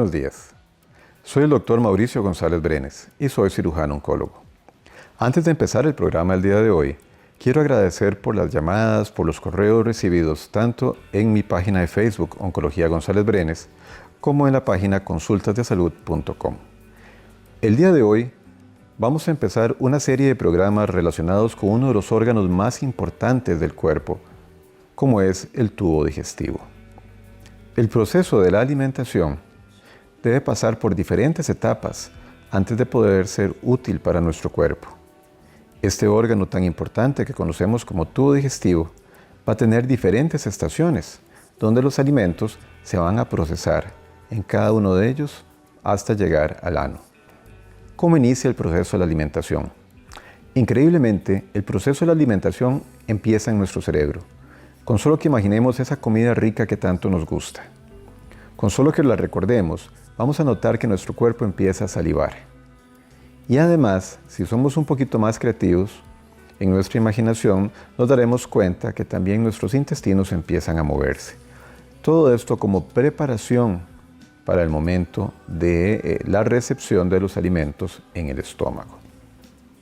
Buenos días. Soy el doctor Mauricio González Brenes y soy cirujano oncólogo. Antes de empezar el programa del día de hoy, quiero agradecer por las llamadas, por los correos recibidos tanto en mi página de Facebook Oncología González Brenes como en la página consultasdesalud.com. El día de hoy vamos a empezar una serie de programas relacionados con uno de los órganos más importantes del cuerpo, como es el tubo digestivo. El proceso de la alimentación debe pasar por diferentes etapas antes de poder ser útil para nuestro cuerpo. Este órgano tan importante que conocemos como tubo digestivo va a tener diferentes estaciones donde los alimentos se van a procesar en cada uno de ellos hasta llegar al ano. ¿Cómo inicia el proceso de la alimentación? Increíblemente, el proceso de la alimentación empieza en nuestro cerebro, con solo que imaginemos esa comida rica que tanto nos gusta. Con solo que la recordemos, vamos a notar que nuestro cuerpo empieza a salivar. Y además, si somos un poquito más creativos, en nuestra imaginación nos daremos cuenta que también nuestros intestinos empiezan a moverse. Todo esto como preparación para el momento de la recepción de los alimentos en el estómago.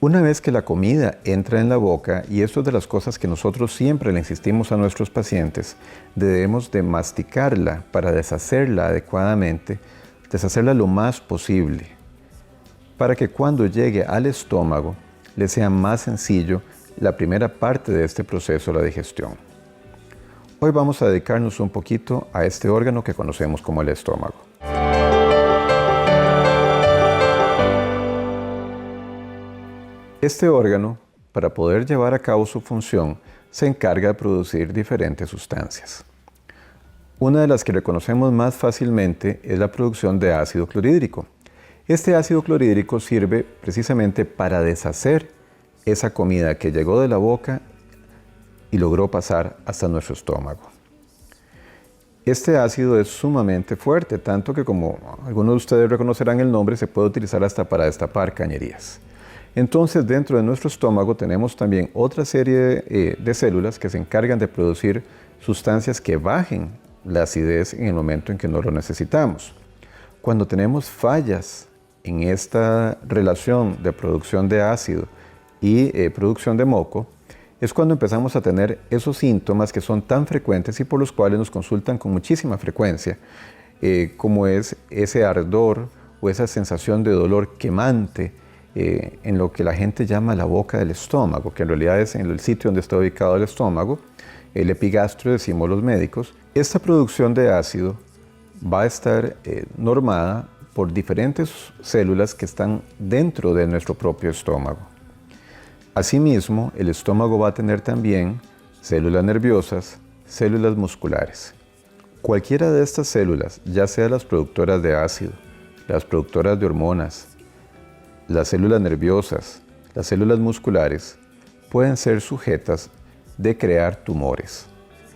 Una vez que la comida entra en la boca, y esto es de las cosas que nosotros siempre le insistimos a nuestros pacientes, debemos de masticarla para deshacerla adecuadamente, deshacerla lo más posible, para que cuando llegue al estómago le sea más sencillo la primera parte de este proceso, la digestión. Hoy vamos a dedicarnos un poquito a este órgano que conocemos como el estómago. Este órgano, para poder llevar a cabo su función, se encarga de producir diferentes sustancias. Una de las que reconocemos más fácilmente es la producción de ácido clorhídrico. Este ácido clorhídrico sirve precisamente para deshacer esa comida que llegó de la boca y logró pasar hasta nuestro estómago. Este ácido es sumamente fuerte, tanto que, como algunos de ustedes reconocerán el nombre, se puede utilizar hasta para destapar cañerías. Entonces, dentro de nuestro estómago tenemos también otra serie de células que se encargan de producir sustancias que bajen la acidez en el momento en que no lo necesitamos. Cuando tenemos fallas en esta relación de producción de ácido y producción de moco, es cuando empezamos a tener esos síntomas que son tan frecuentes y por los cuales nos consultan con muchísima frecuencia, como es ese ardor o esa sensación de dolor quemante en lo que la gente llama la boca del estómago, que en realidad es en el sitio donde está ubicado el estómago, el epigastrio, decimos los médicos. Esta producción de ácido va a estar normada por diferentes células que están dentro de nuestro propio estómago. Asimismo, el estómago va a tener también células nerviosas, células musculares. Cualquiera de estas células, ya sea las productoras de ácido, las productoras de hormonas, las células nerviosas, las células musculares, pueden ser sujetas de crear tumores.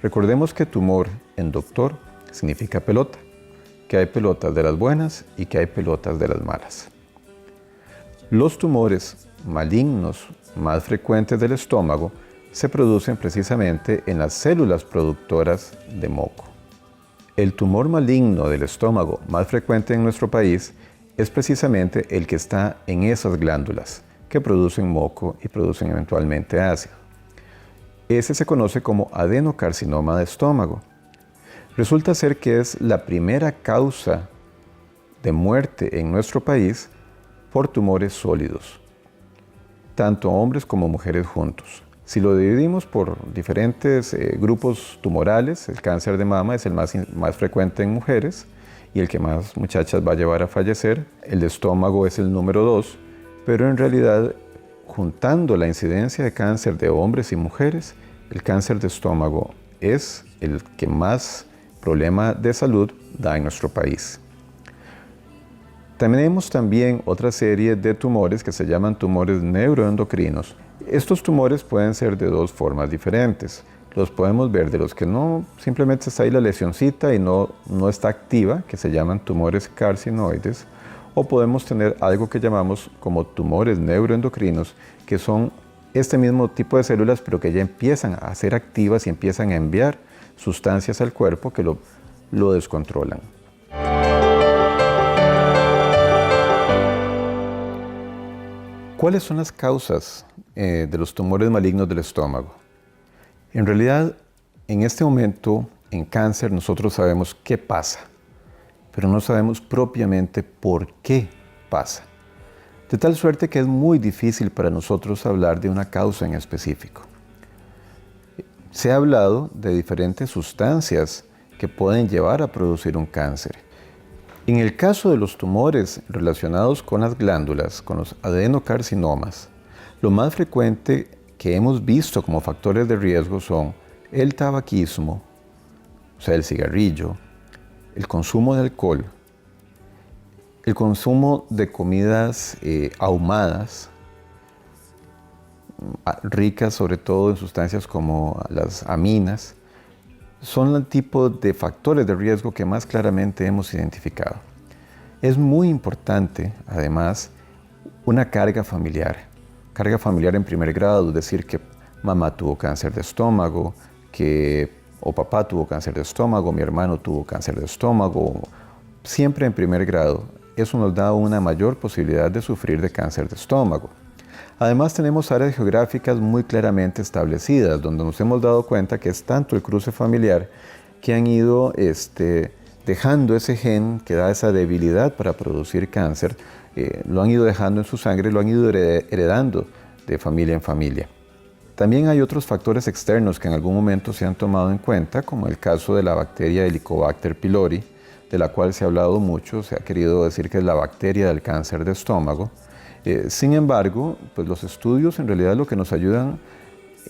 Recordemos que tumor en doctor significa pelota, que hay pelotas de las buenas y que hay pelotas de las malas. Los tumores malignos más frecuentes del estómago se producen precisamente en las células productoras de moco. El tumor maligno del estómago más frecuente en nuestro país es precisamente el que está en esas glándulas que producen moco y producen eventualmente ácido. Ese se conoce como adenocarcinoma de estómago. Resulta ser que es la primera causa de muerte en nuestro país por tumores sólidos, tanto hombres como mujeres juntos. Si lo dividimos por diferentes grupos tumorales, el cáncer de mama es el más frecuente en mujeres y el que más muchachas va a llevar a fallecer. El de estómago es el número 2, pero en realidad, juntando la incidencia de cáncer de hombres y mujeres, el cáncer de estómago es el que más problema de salud da en nuestro país. Tenemos también otra serie de tumores que se llaman tumores neuroendocrinos. Estos tumores pueden ser de dos formas diferentes. Los podemos ver de los que no, simplemente está ahí la lesioncita y no está activa, que se llaman tumores carcinoides, o podemos tener algo que llamamos como tumores neuroendocrinos, que son este mismo tipo de células, pero que ya empiezan a ser activas y empiezan a enviar sustancias al cuerpo que lo descontrolan. ¿Cuáles son las causas de los tumores malignos del estómago? En realidad, en este momento, en cáncer, nosotros sabemos qué pasa, pero no sabemos propiamente por qué pasa. De tal suerte que es muy difícil para nosotros hablar de una causa en específico. Se ha hablado de diferentes sustancias que pueden llevar a producir un cáncer. En el caso de los tumores relacionados con las glándulas, con los adenocarcinomas, lo más frecuente que hemos visto como factores de riesgo son el tabaquismo, o sea, el cigarrillo, el consumo de alcohol, el consumo de comidas ahumadas, ricas sobre todo en sustancias como las aminas, son el tipo de factores de riesgo que más claramente hemos identificado. Es muy importante, además, una carga familiar en primer grado, es decir, que mamá tuvo cáncer de estómago, o papá tuvo cáncer de estómago, mi hermano tuvo cáncer de estómago, siempre en primer grado. Eso nos da una mayor posibilidad de sufrir de cáncer de estómago. Además tenemos áreas geográficas muy claramente establecidas, donde nos hemos dado cuenta que es tanto el cruce familiar que han ido dejando ese gen que da esa debilidad para producir cáncer, lo han ido dejando en su sangre, lo han ido heredando de familia en familia. También hay otros factores externos que en algún momento se han tomado en cuenta, como el caso de la bacteria Helicobacter pylori, de la cual se ha hablado mucho, se ha querido decir que es la bacteria del cáncer de estómago. Sin embargo, pues los estudios en realidad lo que nos ayudan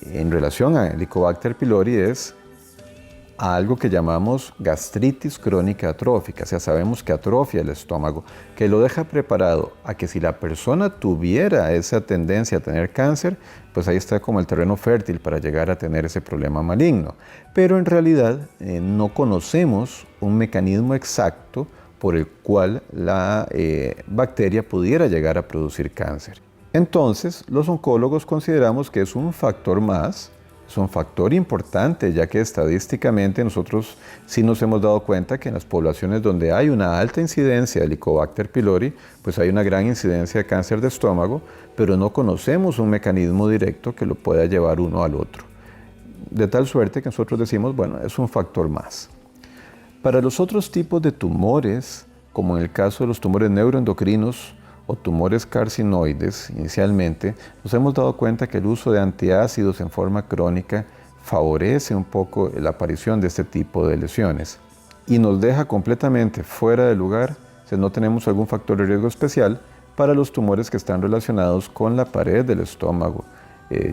en relación a Helicobacter pylori es a algo que llamamos gastritis crónica atrófica. O sea, sabemos que atrofia el estómago, que lo deja preparado a que si la persona tuviera esa tendencia a tener cáncer, pues ahí está como el terreno fértil para llegar a tener ese problema maligno. Pero en realidad no conocemos un mecanismo exacto por el cual la bacteria pudiera llegar a producir cáncer. Entonces, los oncólogos consideramos que es un factor más, es un factor importante, ya que estadísticamente nosotros sí nos hemos dado cuenta que en las poblaciones donde hay una alta incidencia de Helicobacter pylori, pues hay una gran incidencia de cáncer de estómago, pero no conocemos un mecanismo directo que lo pueda llevar uno al otro. De tal suerte que nosotros decimos, bueno, es un factor más. Para los otros tipos de tumores, como en el caso de los tumores neuroendocrinos o tumores carcinoides, inicialmente, nos hemos dado cuenta que el uso de antiácidos en forma crónica favorece un poco la aparición de este tipo de lesiones y nos deja completamente fuera de lugar si no tenemos algún factor de riesgo especial para los tumores que están relacionados con la pared del estómago,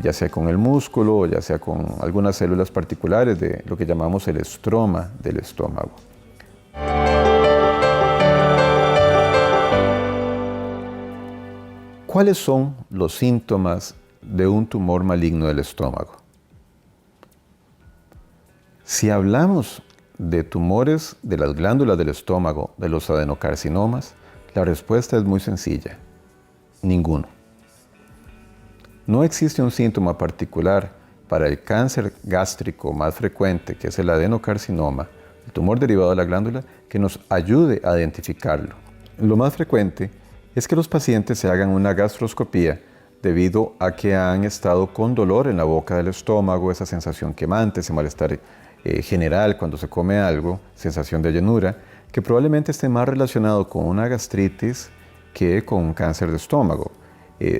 ya sea con el músculo o ya sea con algunas células particulares de lo que llamamos el estroma del estómago. ¿Cuáles son los síntomas de un tumor maligno del estómago? Si hablamos de tumores de las glándulas del estómago, de los adenocarcinomas, la respuesta es muy sencilla: ninguno. No existe un síntoma particular para el cáncer gástrico más frecuente, que es el adenocarcinoma, el tumor derivado de la glándula, que nos ayude a identificarlo. Lo más frecuente es que los pacientes se hagan una gastroscopía debido a que han estado con dolor en la boca del estómago, esa sensación quemante, ese malestar general cuando se come algo, sensación de llenura, que probablemente esté más relacionado con una gastritis que con un cáncer de estómago.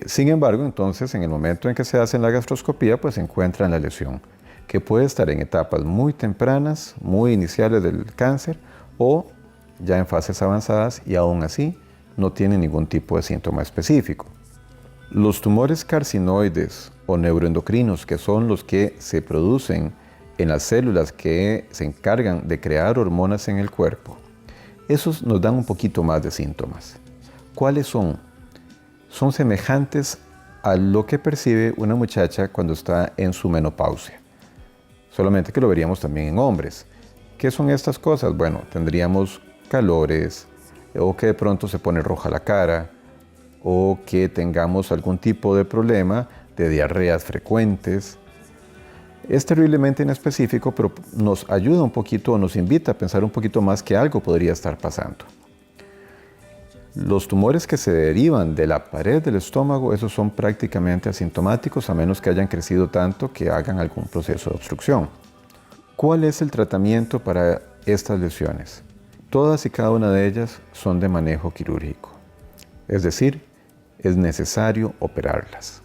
Sin embargo, entonces, en el momento en que se hace la gastroscopía, pues se encuentran la lesión, que puede estar en etapas muy tempranas, muy iniciales del cáncer, o ya en fases avanzadas y aún así no tiene ningún tipo de síntoma específico. Los tumores carcinoides o neuroendocrinos, que son los que se producen en las células que se encargan de crear hormonas en el cuerpo, esos nos dan un poquito más de síntomas. ¿Cuáles son? Son semejantes a lo que percibe una muchacha cuando está en su menopausia, solamente que lo veríamos también en hombres. ¿Qué son estas cosas? Bueno, tendríamos calores, o que de pronto se pone roja la cara, o que tengamos algún tipo de problema de diarreas frecuentes. Es terriblemente inespecífico, pero nos ayuda un poquito o nos invita a pensar un poquito más que algo podría estar pasando. Los tumores que se derivan de la pared del estómago, esos son prácticamente asintomáticos a menos que hayan crecido tanto que hagan algún proceso de obstrucción. ¿Cuál es el tratamiento para estas lesiones? Todas y cada una de ellas son de manejo quirúrgico, es decir, es necesario operarlas.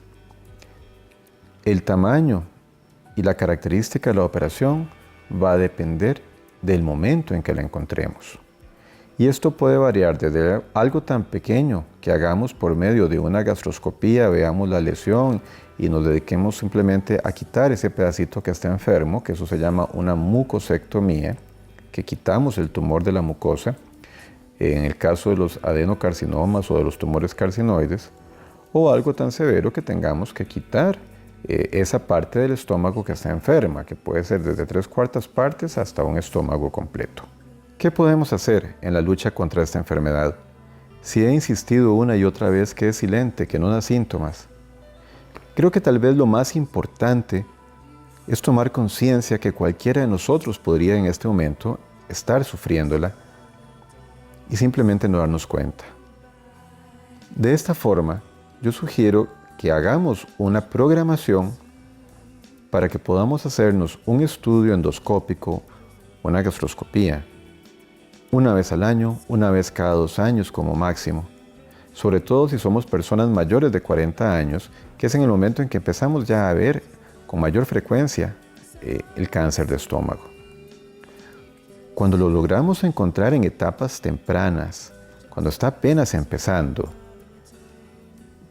El tamaño y la característica de la operación va a depender del momento en que la encontremos. Y esto puede variar desde algo tan pequeño que hagamos por medio de una gastroscopía, veamos la lesión y nos dediquemos simplemente a quitar ese pedacito que está enfermo, que eso se llama una mucosectomía, que quitamos el tumor de la mucosa, en el caso de los adenocarcinomas o de los tumores carcinoides, o algo tan severo que tengamos que quitar esa parte del estómago que está enferma, que puede ser desde 3/4 partes hasta un estómago completo. ¿Qué podemos hacer en la lucha contra esta enfermedad? Si he insistido una y otra vez que es silente, que no da síntomas, creo que tal vez lo más importante es tomar conciencia que cualquiera de nosotros podría en este momento estar sufriéndola y simplemente no darnos cuenta. De esta forma, yo sugiero que hagamos una programación para que podamos hacernos un estudio endoscópico, una gastroscopía, una vez al año, una vez cada 2 años como máximo, sobre todo si somos personas mayores de 40 años, que es en el momento en que empezamos ya a ver con mayor frecuencia el cáncer de estómago. Cuando lo logramos encontrar en etapas tempranas, cuando está apenas empezando,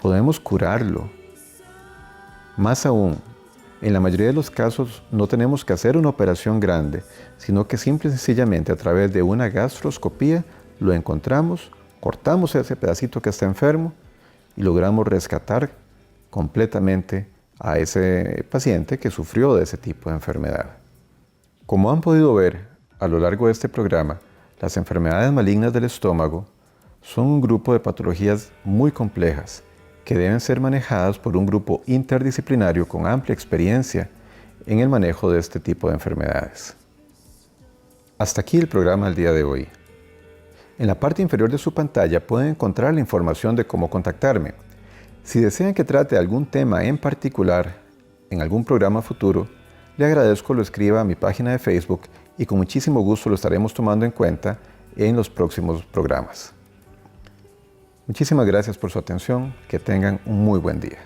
podemos curarlo. Más aún, en la mayoría de los casos no tenemos que hacer una operación grande, sino que simple y sencillamente a través de una gastroscopía lo encontramos, cortamos ese pedacito que está enfermo y logramos rescatar completamente a ese paciente que sufrió de ese tipo de enfermedad. Como han podido ver a lo largo de este programa, las enfermedades malignas del estómago son un grupo de patologías muy complejas que deben ser manejadas por un grupo interdisciplinario con amplia experiencia en el manejo de este tipo de enfermedades. Hasta aquí el programa del día de hoy. En la parte inferior de su pantalla pueden encontrar la información de cómo contactarme. Si desean que trate algún tema en particular en algún programa futuro, le agradezco lo escriba a mi página de Facebook y con muchísimo gusto lo estaremos tomando en cuenta en los próximos programas. Muchísimas gracias por su atención. Que tengan un muy buen día.